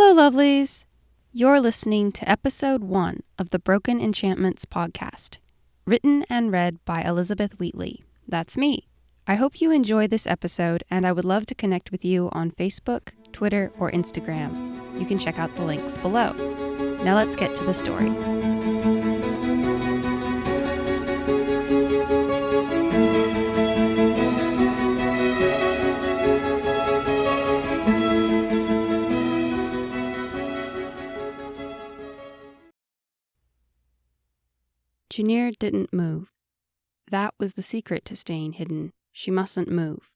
Hello, lovelies! You're listening to episode 1 of the Broken Enchantments podcast, written and read by Elizabeth Wheatley. That's me. I hope you enjoy this episode, and I would love to connect with you on Facebook, Twitter, or Instagram. You can check out the links below. Now let's get to the story. Janir didn't move. That was the secret to staying hidden. She mustn't move.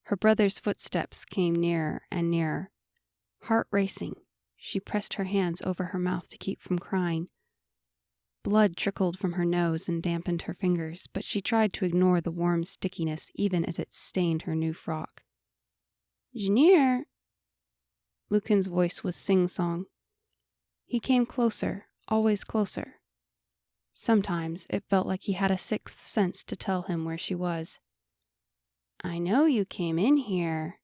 Her brother's footsteps came nearer and nearer. Heart racing, she pressed her hands over her mouth to keep from crying. Blood trickled from her nose and dampened her fingers, but she tried to ignore the warm stickiness even as it stained her new frock. Janir! Lucan's voice was sing-song. He came closer, always closer. Sometimes it felt like he had a sixth sense to tell him where she was. I know you came in here.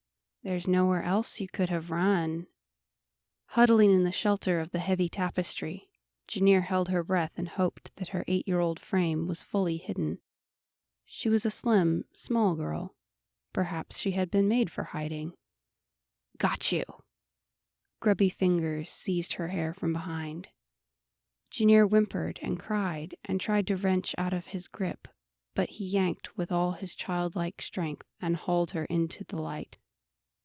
There's nowhere else you could have run. Huddling in the shelter of the heavy tapestry, Janir held her breath and hoped that her 8-year-old frame was fully hidden. She was a slim, small girl. Perhaps she had been made for hiding. Got you! Grubby fingers seized her hair from behind. Janir whimpered and cried and tried to wrench out of his grip, but he yanked with all his childlike strength and hauled her into the light.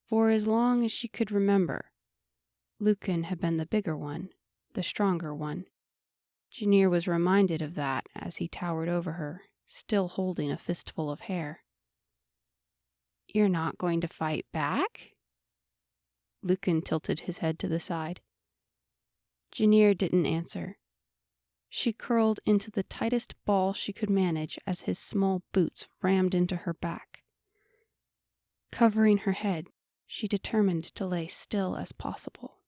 For as long as she could remember, Lucan had been the bigger one, the stronger one. Janir was reminded of that as he towered over her, still holding a fistful of hair. You're not going to fight back? Lucan tilted his head to the side. Janir didn't answer. She curled into the tightest ball she could manage as his small boots rammed into her back. Covering her head, she determined to lay still as possible.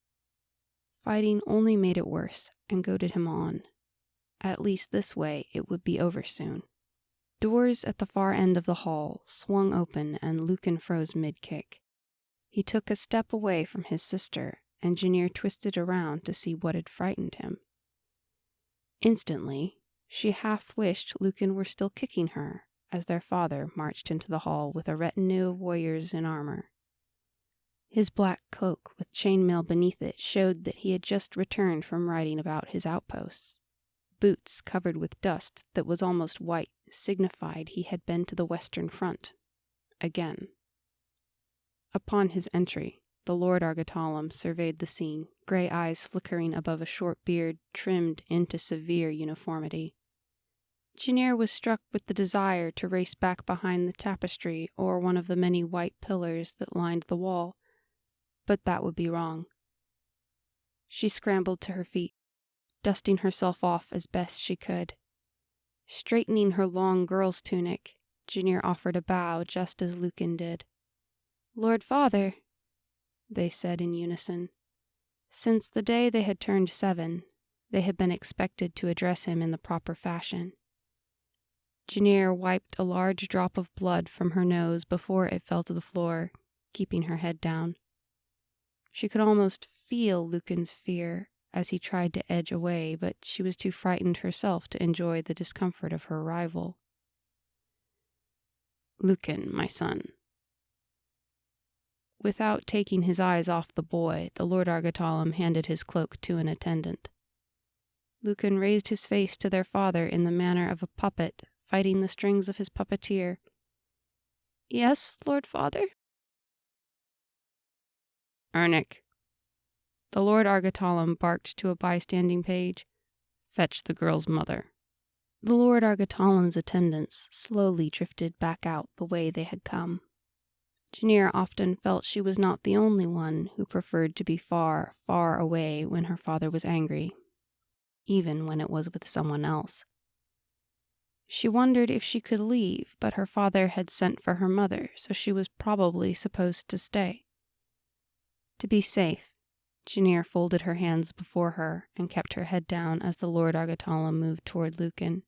Fighting only made it worse and goaded him on. At least this way it would be over soon. Doors at the far end of the hall swung open and Lucan froze mid-kick. He took a step away from his sister, and Janir twisted around to see what had frightened him. Instantly, she half wished Lucan were still kicking her as their father marched into the hall with a retinue of warriors in armor. His black cloak with chainmail beneath it showed that he had just returned from riding about his outposts. Boots covered with dust that was almost white signified he had been to the Western Front. Again. Upon his entry, the Lord Argatalam surveyed the scene, gray eyes flickering above a short beard trimmed into severe uniformity. Janir was struck with the desire to race back behind the tapestry or one of the many white pillars that lined the wall, but that would be wrong. She scrambled to her feet, dusting herself off as best she could. Straightening her long girl's tunic, Janir offered a bow just as Lucan did. Lord Father, they said in unison. Since the day they had turned 7, they had been expected to address him in the proper fashion. Janir wiped a large drop of blood from her nose before it fell to the floor, keeping her head down. She could almost feel Lucan's fear as he tried to edge away, but she was too frightened herself to enjoy the discomfort of her rival. Lucan, my son. Without taking his eyes off the boy, the Lord Argatalam handed his cloak to an attendant. Lucan raised his face to their father in the manner of a puppet fighting the strings of his puppeteer. Yes, Lord Father? Ernick. The Lord Argatalam barked to a bystanding page. Fetch the girl's mother. The Lord Argatalam's attendants slowly drifted back out the way they had come. Janir often felt she was not the only one who preferred to be far, far away when her father was angry, even when it was with someone else. She wondered if she could leave, but her father had sent for her mother, so she was probably supposed to stay. To be safe, Janir folded her hands before her and kept her head down as the Lord Argatalam moved toward Lucan.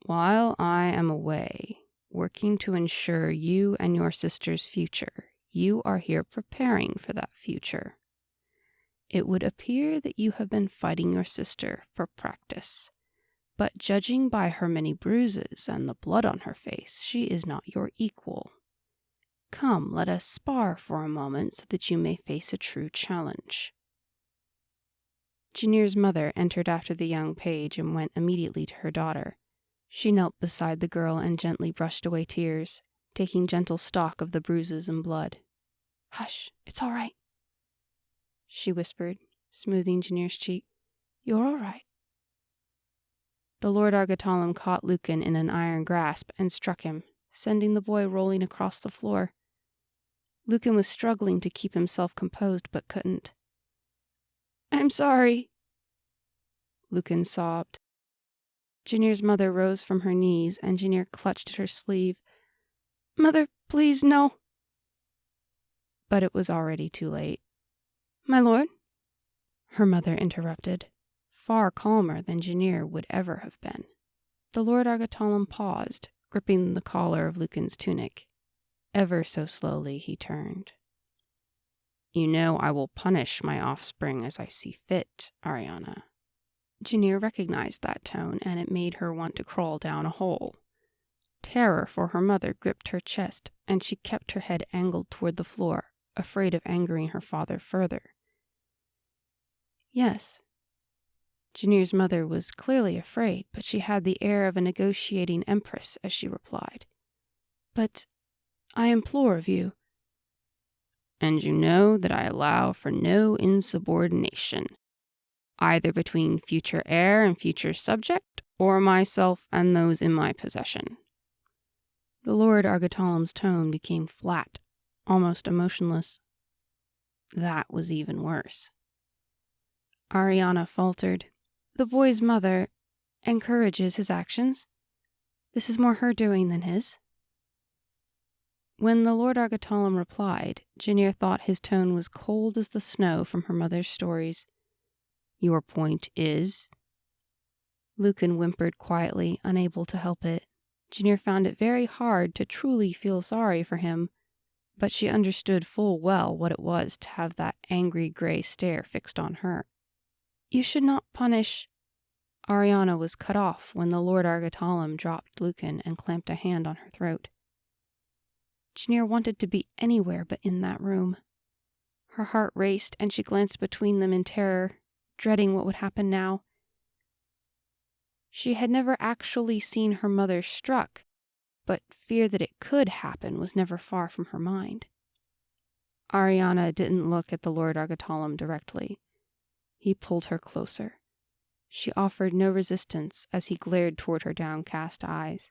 While I am away, working to ensure you and your sister's future, you are here preparing for that future, It would appear that you have been fighting your sister for practice. But judging by her many bruises and the blood on her face, she is not your equal. Come, let us spar for a moment so that you may face a true challenge." Janir's mother entered after the young page and went immediately to her daughter. She knelt beside the girl and gently brushed away tears, taking gentle stock of the bruises and blood. "Hush, it's all right," she whispered, smoothing Janir's cheek. "You're all right." The Lord Argatalam caught Lucan in an iron grasp and struck him, sending the boy rolling across the floor. Lucan was struggling to keep himself composed, but couldn't. "I'm sorry," Lucan sobbed. Janir's mother rose from her knees, and Janir clutched at her sleeve. "Mother, please, no." But it was already too late. "My lord?" her mother interrupted, far calmer than Janir would ever have been. The Lord Argatalam paused, gripping the collar of Lucan's tunic. Ever so slowly he turned. "You know I will punish my offspring as I see fit, Ariana." Janir recognized that tone, and it made her want to crawl down a hole. Terror for her mother gripped her chest, and she kept her head angled toward the floor, afraid of angering her father further. "Yes." Janir's mother was clearly afraid, but she had the air of a negotiating empress as she replied. "But I implore of you." "And you know that I allow for no insubordination, either between future heir and future subject, or myself and those in my possession." The Lord Argatalam's tone became flat, almost emotionless. That was even worse. Ariana faltered. "The boy's mother encourages his actions. This is more her doing than his." When the Lord Argatalam replied, Janir thought his tone was cold as the snow from her mother's stories. "Your point is?" Lucan whimpered quietly, unable to help it. Janir found it very hard to truly feel sorry for him, but she understood full well what it was to have that angry gray stare fixed on her. "You should not punish—" Ariana was cut off when the Lord Argatalam dropped Lucan and clamped a hand on her throat. Janir wanted to be anywhere but in that room. Her heart raced, and she glanced between them in terror, dreading what would happen now. She had never actually seen her mother struck, but fear that it could happen was never far from her mind. Ariana didn't look at the Lord Argatalam directly. He pulled her closer. She offered no resistance as he glared toward her downcast eyes.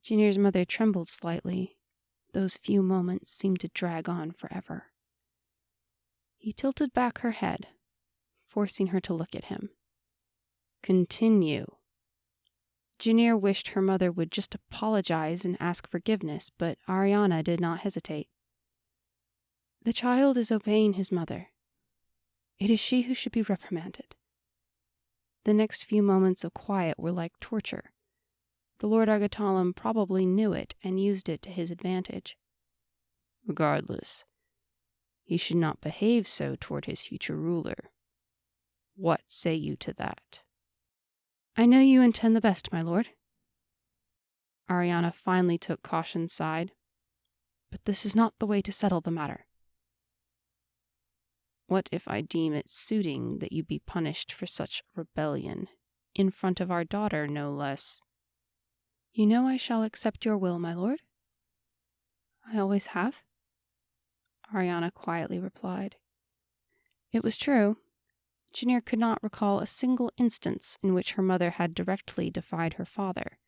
Janir's mother trembled slightly. Those few moments seemed to drag on forever. He tilted back her head, forcing her to look at him. "Continue." Janir wished her mother would just apologize and ask forgiveness, but Ariana did not hesitate. "The child is obeying his mother. It is she who should be reprimanded." The next few moments of quiet were like torture. The Lord Argatalam probably knew it and used it to his advantage. "Regardless, he should not behave so toward his future ruler. What say you to that?" "I know you intend the best, my lord." Ariana finally took caution's side. "But this is not the way to settle the matter." "What if I deem it suiting that you be punished for such rebellion, in front of our daughter, no less?" "You know I shall accept your will, my lord." "I always have," Ariana quietly replied. It was true. Janir could not recall a single instance in which her mother had directly defied her father.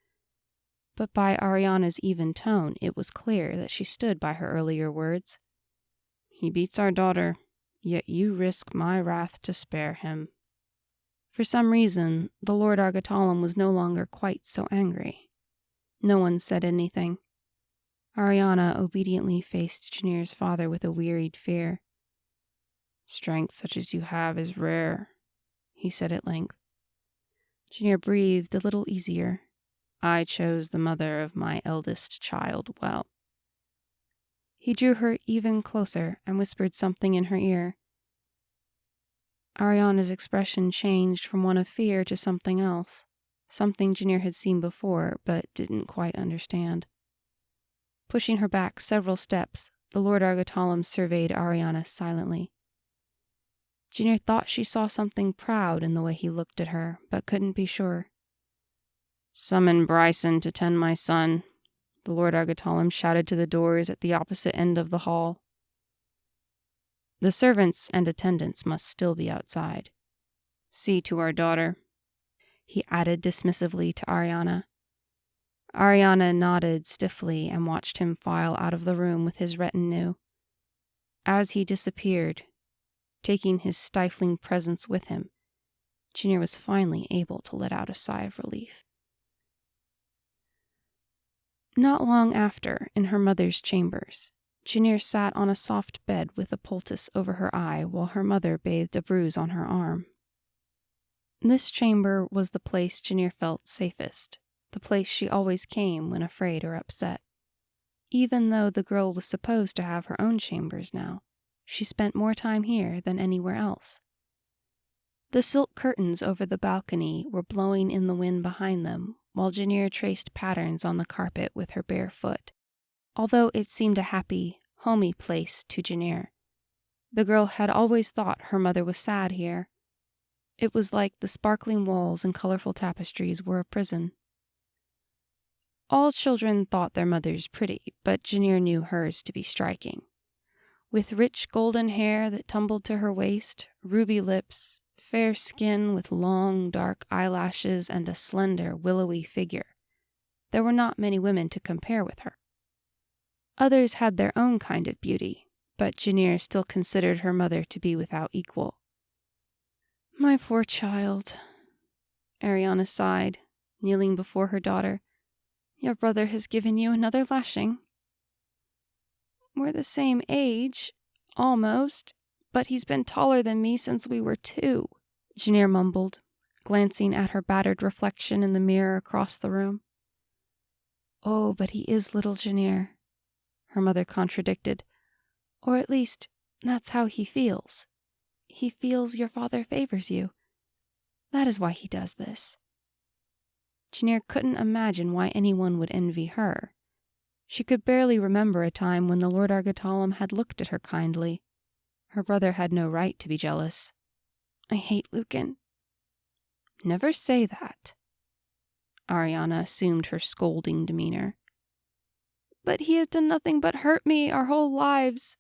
But by Ariana's even tone, it was clear that she stood by her earlier words. "He beats our daughter, yet you risk my wrath to spare him." For some reason, the Lord Argatalam was no longer quite so angry. No one said anything. Ariana obediently faced Janir's father with a wearied fear. "Strength such as you have is rare," he said at length. Janir breathed a little easier. "I chose the mother of my eldest child well." He drew her even closer and whispered something in her ear. Ariana's expression changed from one of fear to something else, something Janir had seen before but didn't quite understand. Pushing her back several steps, the Lord Argatalam surveyed Ariana silently. Janir thought she saw something proud in the way he looked at her, but couldn't be sure. "Summon Bryson to tend my son," the Lord Argatalam shouted to the doors at the opposite end of the hall. "The servants and attendants must still be outside. See to our daughter," he added dismissively to Ariana. Ariana nodded stiffly and watched him file out of the room with his retinue. As he disappeared, taking his stifling presence with him, Janir was finally able to let out a sigh of relief. Not long after, in her mother's chambers, Janir sat on a soft bed with a poultice over her eye while her mother bathed a bruise on her arm. This chamber was the place Janir felt safest, the place she always came when afraid or upset. Even though the girl was supposed to have her own chambers now, she spent more time here than anywhere else. The silk curtains over the balcony were blowing in the wind behind them, while Janir traced patterns on the carpet with her bare foot. Although it seemed a happy, homey place to Janir, the girl had always thought her mother was sad here. It was like the sparkling walls and colorful tapestries were a prison. All children thought their mothers pretty, but Janir knew hers to be striking. With rich golden hair that tumbled to her waist, ruby lips, fair skin with long, dark eyelashes, and a slender, willowy figure, there were not many women to compare with her. Others had their own kind of beauty, but Janir still considered her mother to be without equal. "My poor child," Ariana sighed, kneeling before her daughter. "Your brother has given you another lashing." "We're the same age, almost, but he's been taller than me since we were 2, Janir mumbled, glancing at her battered reflection in the mirror across the room. "Oh, but he is little Janir," her mother contradicted. "Or at least, that's how he feels. He feels your father favors you. That is why he does this." Janir couldn't imagine why anyone would envy her. She could barely remember a time when the Lord Argatalam had looked at her kindly. Her brother had no right to be jealous. "I hate Lucan." "Never say that." Ariana assumed her scolding demeanor. "But he has done nothing but hurt me our whole lives.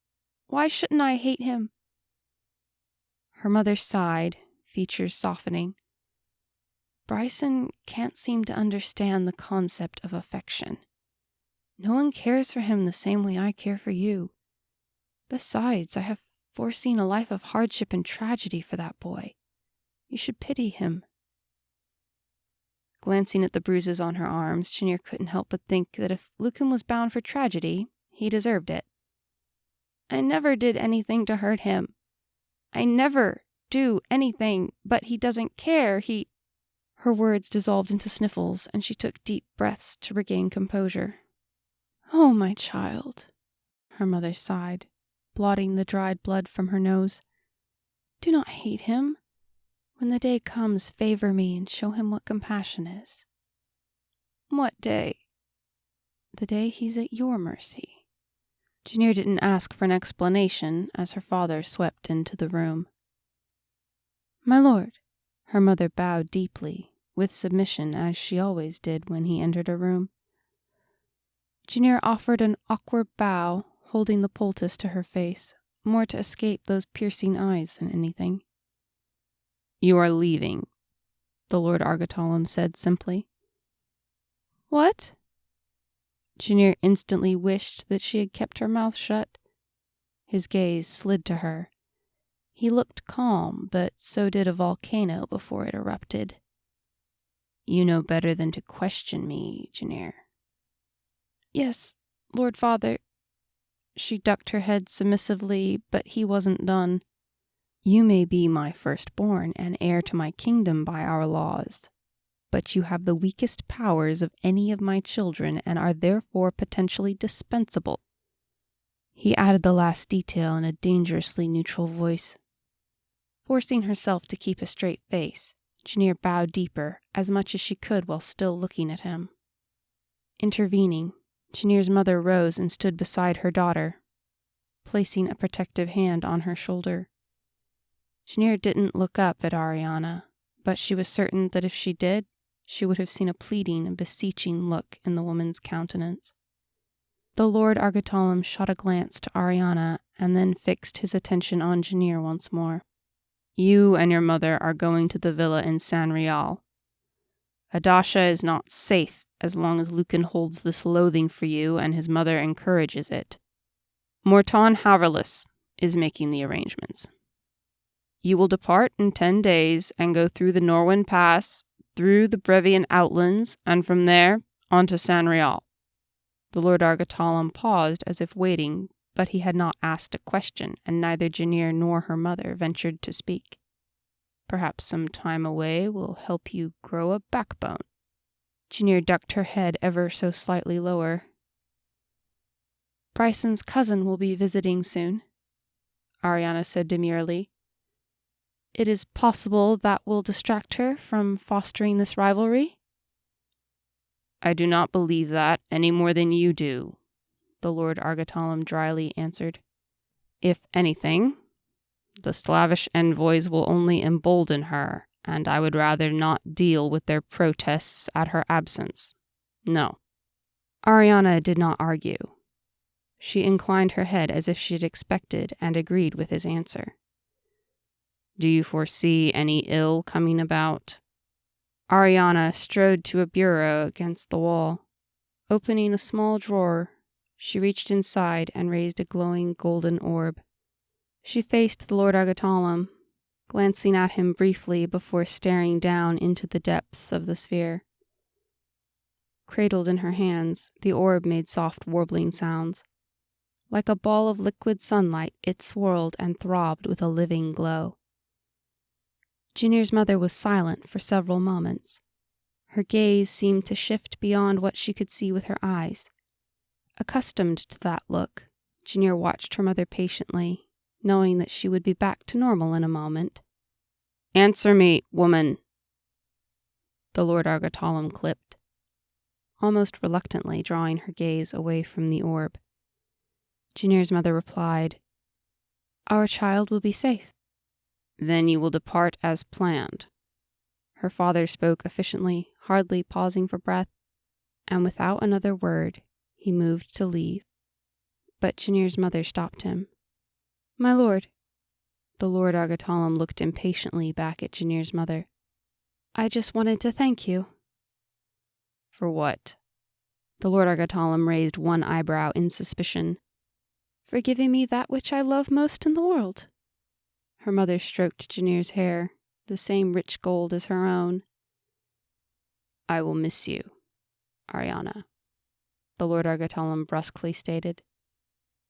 Why shouldn't I hate him?" Her mother sighed, features softening. "Bryson can't seem to understand the concept of affection. No one cares for him the same way I care for you. Besides, I have foreseen a life of hardship and tragedy for that boy. You should pity him." Glancing at the bruises on her arms, Janir couldn't help but think that if Lucan was bound for tragedy, he deserved it. "I never did anything to hurt him. I never do anything, but he doesn't care. Her words dissolved into sniffles, and she took deep breaths to regain composure. "Oh, my child," her mother sighed, blotting the dried blood from her nose. "Do not hate him. When the day comes, favor me and show him what compassion is." "What day?" "The day he's at your mercy." Janir didn't ask for an explanation as her father swept into the room. "My lord," her mother bowed deeply, with submission as she always did when he entered a room. Janir offered an awkward bow, holding the poultice to her face, more to escape those piercing eyes than anything. "You are leaving," the Lord Argatalam said simply. "What?" Janir instantly wished that she had kept her mouth shut. His gaze slid to her. He looked calm, but so did a volcano before it erupted. "You know better than to question me, Janir." "Yes, Lord Father." She ducked her head submissively, but he wasn't done. "You may be my firstborn and heir to my kingdom by our laws, but you have the weakest powers of any of my children and are therefore potentially dispensable." He added the last detail in a dangerously neutral voice. Forcing herself to keep a straight face, Janir bowed deeper, as much as she could while still looking at him. Intervening, Janir's mother rose and stood beside her daughter, placing a protective hand on her shoulder. Janir didn't look up at Ariana, but she was certain that if she did, she would have seen a pleading and beseeching look in the woman's countenance. The Lord Argatalam shot a glance to Ariana and then fixed his attention on Janir once more. You and your mother are going to the villa in San Real. Adasha is not safe as long as Lucan holds this loathing for you and his mother encourages it. Morton Haverless is making the arrangements. You will depart in 10 days and go through the Norwin Pass, through the Brevian Outlands, and from there on to San Real. The Lord Argatalam paused as if waiting, but he had not asked a question, and neither Janir nor her mother ventured to speak. Perhaps some time away will help you grow a backbone. Janir ducked her head ever so slightly lower. Bryson's cousin will be visiting soon, Ariana said demurely. It is possible that will distract her from fostering this rivalry? I do not believe that any more than you do, the Lord Argatalam dryly answered. If anything, the Slavish envoys will only embolden her, and I would rather not deal with their protests at her absence. No. Ariana did not argue. She inclined her head as if she had expected and agreed with his answer. Do you foresee any ill coming about? Ariana strode to a bureau against the wall. Opening a small drawer, she reached inside and raised a glowing golden orb. She faced the Lord Argatalam, glancing at him briefly before staring down into the depths of the sphere. Cradled in her hands, the orb made soft warbling sounds. Like a ball of liquid sunlight, it swirled and throbbed with a living glow. Janir's mother was silent for several moments. Her gaze seemed to shift beyond what she could see with her eyes. Accustomed to that look, Janir watched her mother patiently, knowing that she would be back to normal in a moment. Answer me, woman, the Lord Argatalam clipped, almost reluctantly drawing her gaze away from the orb. Janir's mother replied, Our child will be safe. Then you will depart as planned. Her father spoke efficiently, hardly pausing for breath, and without another word, he moved to leave. But Janir's mother stopped him. My lord. The Lord Argatalam looked impatiently back at Janir's mother. I just wanted to thank you. For what? The Lord Argatalam raised one eyebrow in suspicion. For giving me that which I love most in the world. Her mother stroked Janir's hair, the same rich gold as her own. I will miss you, Ariana, the Lord Argatalam brusquely stated.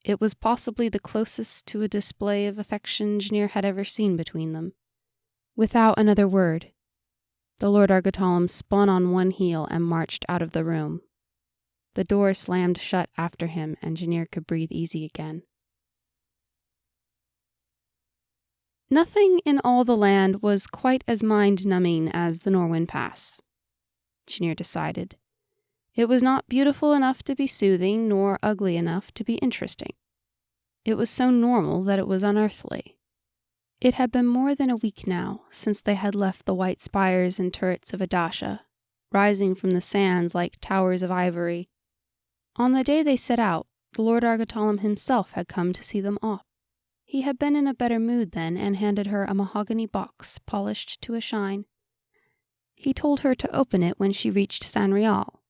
It was possibly the closest to a display of affection Janir had ever seen between them. Without another word, the Lord Argatalam spun on one heel and marched out of the room. The door slammed shut after him, and Janir could breathe easy again. Nothing in all the land was quite as mind-numbing as the Norwin Pass, Janir decided. It was not beautiful enough to be soothing, nor ugly enough to be interesting. It was so normal that it was unearthly. It had been more than a week now since they had left the white spires and turrets of Adasha, rising from the sands like towers of ivory. On the day they set out, the Lord Argatalam himself had come to see them off. He had been in a better mood then and handed her a mahogany box polished to a shine. He told her to open it when she reached San Real,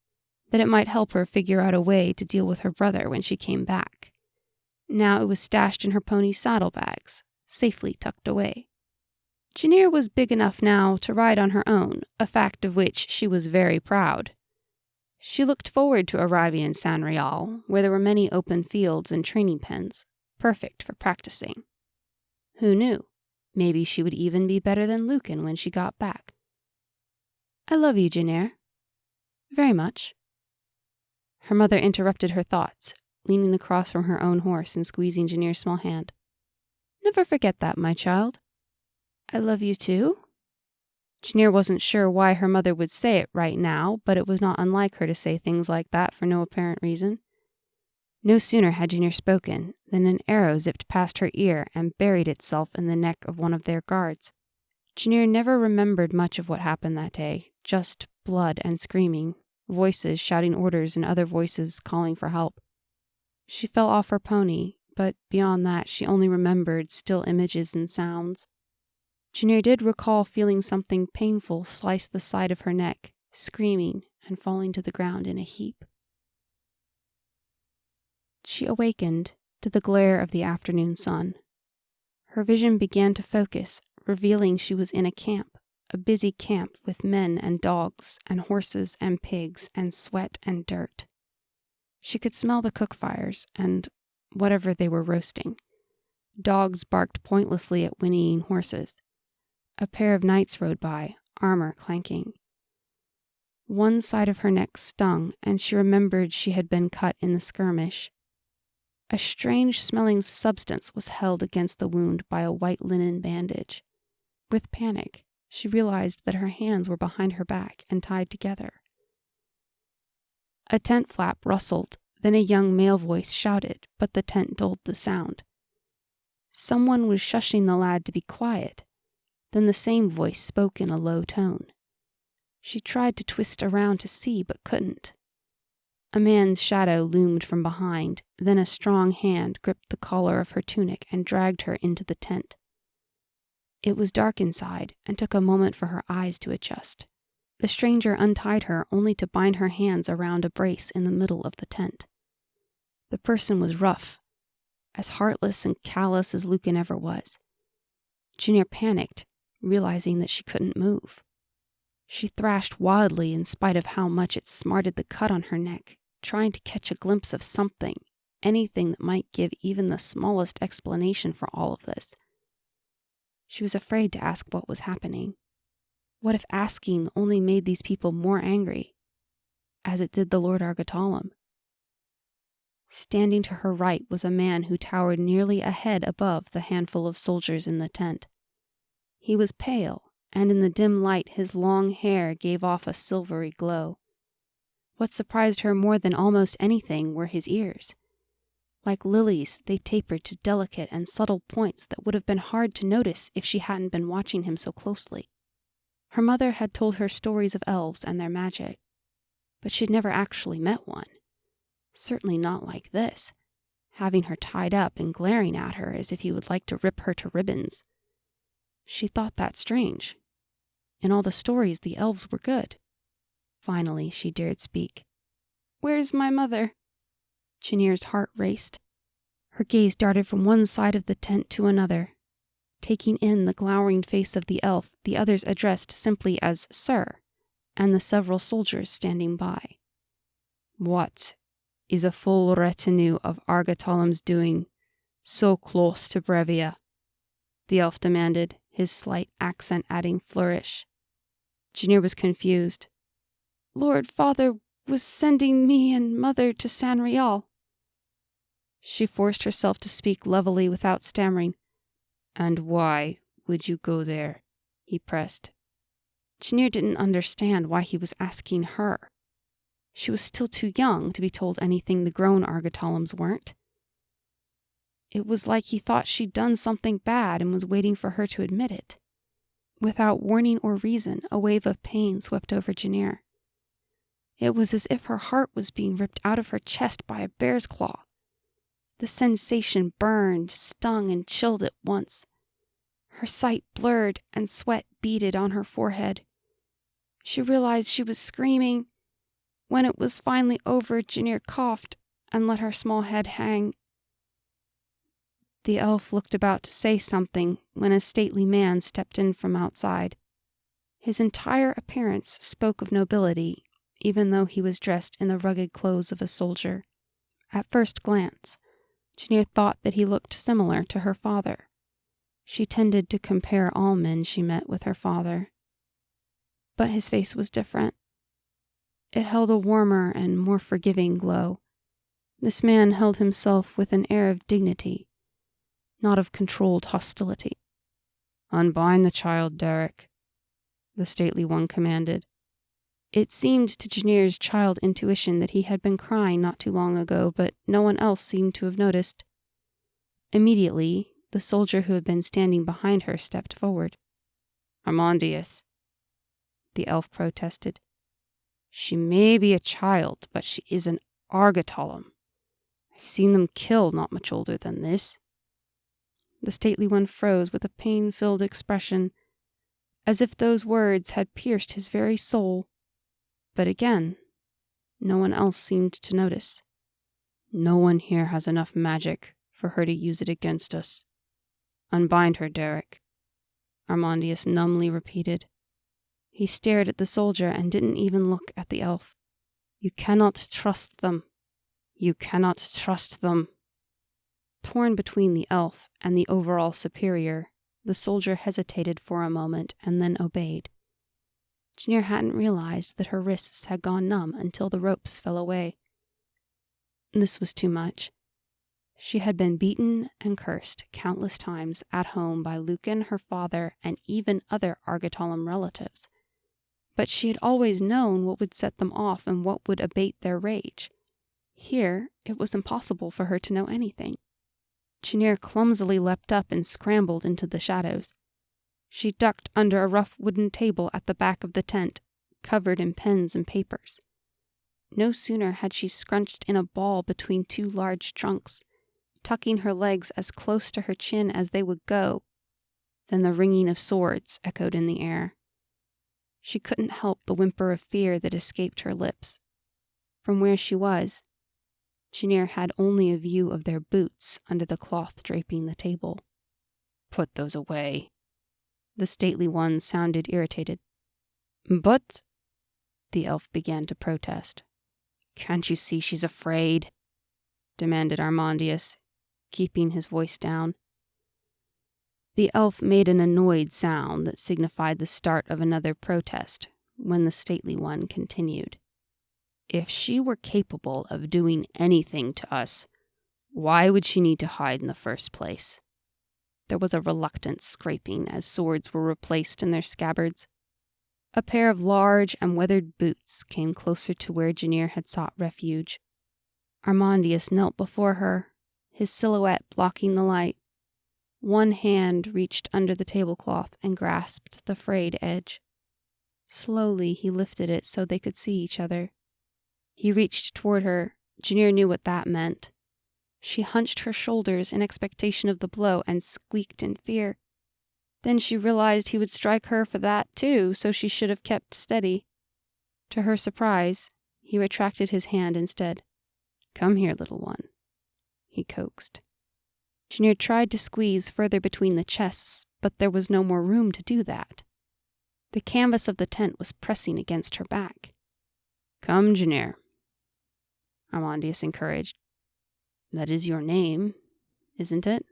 that it might help her figure out a way to deal with her brother when she came back. Now it was stashed in her pony's saddlebags, safely tucked away. Janir was big enough now to ride on her own, a fact of which she was very proud. She looked forward to arriving in San Real, where there were many open fields and training pens, perfect for practicing. Who knew? Maybe she would even be better than Lucan when she got back. I love you, Janir. Very much. Her mother interrupted her thoughts, leaning across from her own horse and squeezing Janir's small hand. Never forget that, my child. I love you too? Janir wasn't sure why her mother would say it right now, but it was not unlike her to say things like that for no apparent reason. No sooner had Janir spoken than an arrow zipped past her ear and buried itself in the neck of one of their guards. Janir never remembered much of what happened that day, just blood and screaming, voices shouting orders and other voices calling for help. She fell off her pony, but beyond that she only remembered still images and sounds. Janir did recall feeling something painful slice the side of her neck, screaming and falling to the ground in a heap. She awakened to the glare of the afternoon sun. Her vision began to focus, revealing she was in a camp, a busy camp with men and dogs and horses and pigs and sweat and dirt. She could smell the cook fires and whatever they were roasting. Dogs barked pointlessly at whinnying horses. A pair of knights rode by, armor clanking. One side of her neck stung, and she remembered she had been cut in the skirmish. A strange-smelling substance was held against the wound by a white linen bandage. With panic, she realized that her hands were behind her back and tied together. A tent flap rustled, then a young male voice shouted, but the tent dulled the sound. Someone was shushing the lad to be quiet. Then the same voice spoke in a low tone. She tried to twist around to see, but couldn't. A man's shadow loomed from behind, then a strong hand gripped the collar of her tunic and dragged her into the tent. It was dark inside, and took a moment for her eyes to adjust. The stranger untied her only to bind her hands around a brace in the middle of the tent. The person was rough, as heartless and callous as Lucan ever was. Janir panicked, realizing that she couldn't move. She thrashed wildly in spite of how much it smarted the cut on her neck, trying to catch a glimpse of something, anything that might give even the smallest explanation for all of this. She was afraid to ask what was happening. What if asking only made these people more angry, as it did the Lord Argatalam? Standing to her right was a man who towered nearly a head above the handful of soldiers in the tent. He was pale, and in the dim light his long hair gave off a silvery glow. What surprised her more than almost anything were his ears. Like lilies, they tapered to delicate and subtle points that would have been hard to notice if she hadn't been watching him so closely. Her mother had told her stories of elves and their magic, but she'd never actually met one. Certainly not like this, having her tied up and glaring at her as if he would like to rip her to ribbons. She thought that strange. In all the stories, the elves were good. Finally, she dared speak. "Where's my mother?" Janir's heart raced. Her gaze darted from one side of the tent to another. Taking in the glowering face of the elf, the others addressed simply as Sir, and the several soldiers standing by. "What is a full retinue of Argatalam's doing so close to Brevia?" the elf demanded, his slight accent adding flourish. Janir was confused. "Lord Father was sending me and Mother to San Rial." She forced herself to speak levelly without stammering. "And why would you go there?" he pressed. Janir didn't understand why he was asking her. She was still too young to be told anything the grown Argatalams weren't. It was like he thought she'd done something bad and was waiting for her to admit it. Without warning or reason, a wave of pain swept over Janir. It was as if her heart was being ripped out of her chest by a bear's claw. The sensation burned, stung, and chilled at once. Her sight blurred and sweat beaded on her forehead. She realized she was screaming. When it was finally over, Janir coughed and let her small head hang. The elf looked about to say something when a stately man stepped in from outside. His entire appearance spoke of nobility, even though he was dressed in the rugged clothes of a soldier. At first glance, Janir thought that he looked similar to her father. She tended to compare all men she met with her father. But his face was different. It held a warmer and more forgiving glow. This man held himself with an air of dignity, not of controlled hostility. "Unbind the child, Derek," the stately one commanded. It seemed to Janir's child intuition that he had been crying not too long ago, but no one else seemed to have noticed. Immediately, the soldier who had been standing behind her stepped forward. "Armandius," the elf protested. "She may be a child, but she is an archenemy. I've seen them kill not much older than this." The stately one froze with a pain-filled expression, as if those words had pierced his very soul. But again, no one else seemed to notice. "No one here has enough magic for her to use it against us. Unbind her, Derek," Armandius numbly repeated. He stared at the soldier and didn't even look at the elf. "You cannot trust them. You cannot trust them." Torn between the elf and the overall superior, the soldier hesitated for a moment and then obeyed. Janir hadn't realized that her wrists had gone numb until the ropes fell away. This was too much. She had been beaten and cursed countless times at home by Lucan, her father, and even other archenemy relatives. But she had always known what would set them off and what would abate their rage. Here, it was impossible for her to know anything. Janir clumsily leapt up and scrambled into the shadows. She ducked under a rough wooden table at the back of the tent, covered in pens and papers. No sooner had she scrunched in a ball between two large trunks, tucking her legs as close to her chin as they would go, than the ringing of swords echoed in the air. She couldn't help the whimper of fear that escaped her lips. From where she was, Janir had only a view of their boots under the cloth draping the table. "Put those away." The stately one sounded irritated. "But," the elf began to protest. "Can't you see she's afraid?" demanded Armandius, keeping his voice down. The elf made an annoyed sound that signified the start of another protest when the stately one continued. "If she were capable of doing anything to us, why would she need to hide in the first place?" There was a reluctant scraping as swords were replaced in their scabbards. A pair of large and weathered boots came closer to where Janir had sought refuge. Armandius knelt before her, his silhouette blocking the light. One hand reached under the tablecloth and grasped the frayed edge. Slowly he lifted it so they could see each other. He reached toward her. Janir knew what that meant. She hunched her shoulders in expectation of the blow and squeaked in fear. Then she realized he would strike her for that too, so she should have kept steady. To her surprise, he retracted his hand instead. "Come here, little one," he coaxed. Janir tried to squeeze further between the chests, but there was no more room to do that. The canvas of the tent was pressing against her back. "Come, Janir," Armandius encouraged. "That is your name, isn't it?"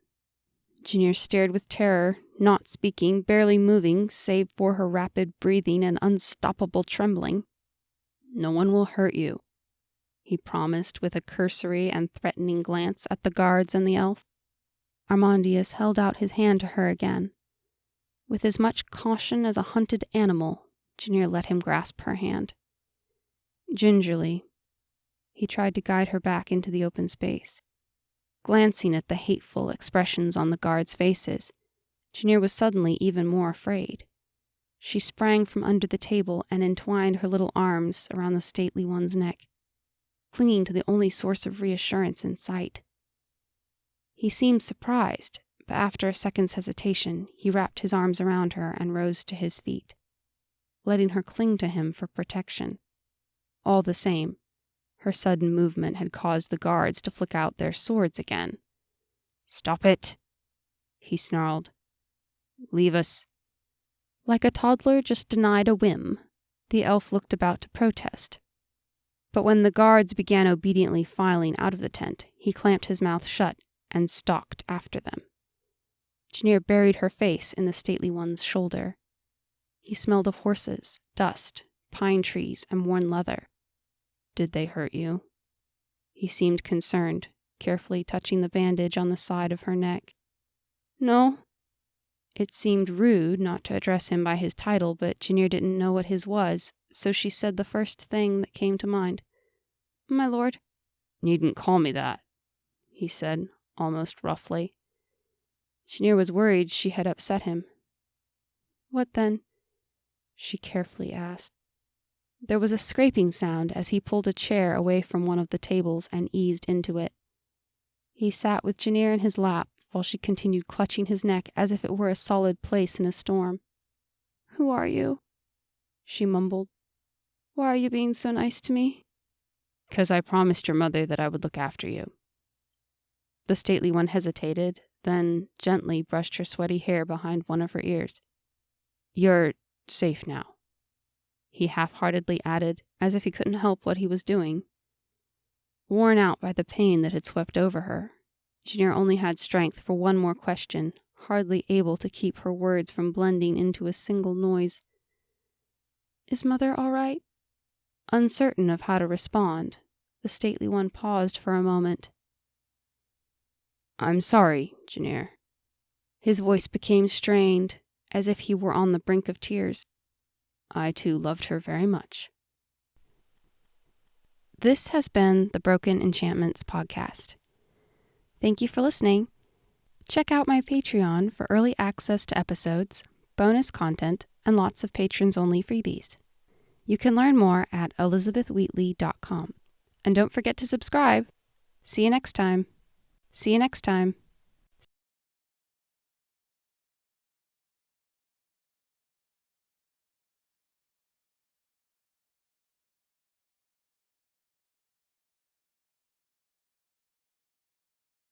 Janir stared with terror, not speaking, barely moving, save for her rapid breathing and unstoppable trembling. "No one will hurt you," he promised with a cursory and threatening glance at the guards and the elf. Armandius held out his hand to her again. With as much caution as a hunted animal, Janir let him grasp her hand. Gingerly, he tried to guide her back into the open space. Glancing at the hateful expressions on the guards' faces, Janir was suddenly even more afraid. She sprang from under the table and entwined her little arms around the stately one's neck, clinging to the only source of reassurance in sight. He seemed surprised, but after a second's hesitation, he wrapped his arms around her and rose to his feet, letting her cling to him for protection. All the same, her sudden movement had caused the guards to flick out their swords again. "Stop it," he snarled. "Leave us." Like a toddler just denied a whim, the elf looked about to protest. But when the guards began obediently filing out of the tent, he clamped his mouth shut and stalked after them. Janir buried her face in the stately one's shoulder. He smelled of horses, dust, pine trees, and worn leather. "Did they hurt you?" He seemed concerned, carefully touching the bandage on the side of her neck. "No," It seemed rude not to address him by his title, but Janir didn't know what his was, so she said the first thing that came to mind. "My lord." "Needn't call me that," he said, almost roughly. Janir was worried she had upset him. "What then?" she carefully asked. There was a scraping sound as he pulled a chair away from one of the tables and eased into it. He sat with Janir in his lap while she continued clutching his neck as if it were a solid place in a storm. "Who are you?" she mumbled. "Why are you being so nice to me?" "'Cause I promised your mother that I would look after you." The stately one hesitated, then gently brushed her sweaty hair behind one of her ears. "You're safe now," he half-heartedly added, as if he couldn't help what he was doing. Worn out by the pain that had swept over her, Janir only had strength for one more question, hardly able to keep her words from blending into a single noise. "Is Mother all right?" Uncertain of how to respond, the stately one paused for a moment. "I'm sorry, Janir." His voice became strained, as if he were on the brink of tears. "I too loved her very much." This has been the Broken Enchantments podcast. Thank you for listening. Check out my Patreon for early access to episodes, bonus content, and lots of patrons-only freebies. You can learn more at elizabethwheatley.com. And don't forget to subscribe. See you next time.